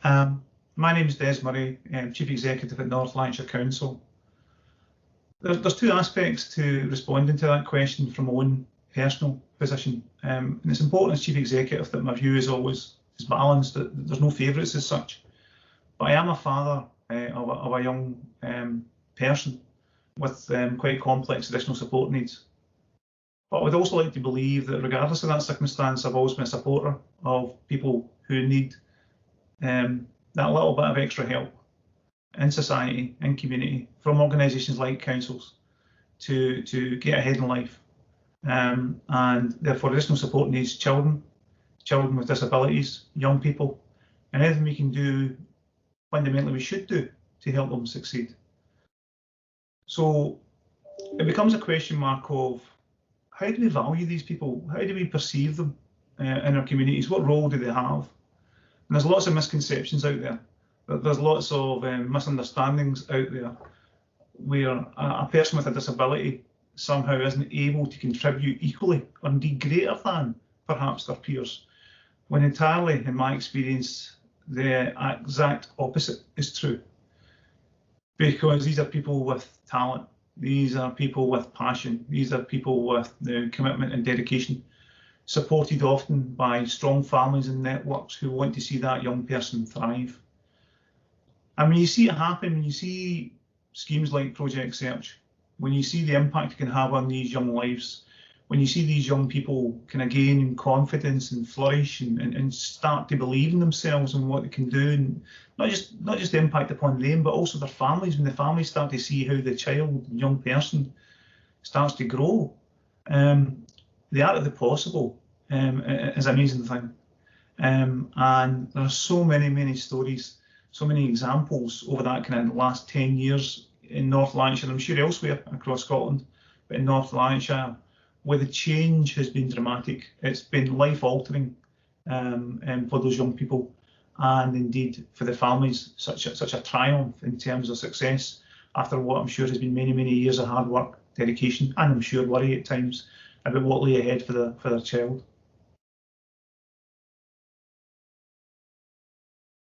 My name is Des Murray, Chief Executive at North Lanarkshire Council. There's two aspects to responding to that question from my own personal position. And it's important as Chief Executive that my view is always balanced, that there's no favourites as such. But I am a father of a young person with quite complex additional support needs. But I would also like to believe that regardless of that circumstance, I've always been a supporter of people who need that little bit of extra help in society, in community, from organisations like councils to get ahead in life. And therefore additional support needs children with disabilities, young people, and anything we can do, fundamentally we should do to help them succeed. So it becomes a question mark of how do we value these people? How do we perceive them in our communities? What role do they have? And there's lots of misconceptions out there. There's lots of misunderstandings out there where a person with a disability somehow isn't able to contribute equally or indeed greater than perhaps their peers, when entirely, in my experience, the exact opposite is true. Because these are people with talent, these are people with passion, these are people with commitment and dedication, supported often by strong families and networks who want to see that young person thrive. And when you see it happen, when you see schemes like Project SEARCH, when you see the impact it can have on these young lives, when you see these young people kind of gain confidence and flourish and start to believe in themselves and what they can do, and not just the impact upon them, but also their families, when the families start to see how the child, young person starts to grow. The art of the possible is an amazing thing. And there are so many stories, so many examples over that kind of last 10 years in North Lanarkshire, I'm sure elsewhere across Scotland, but in North Lanarkshire, where the change has been dramatic. It's been life-altering for those young people, and indeed for the families, such a triumph in terms of success after what I'm sure has been many years of hard work, dedication, and I'm sure worry at times about what lay ahead for their child.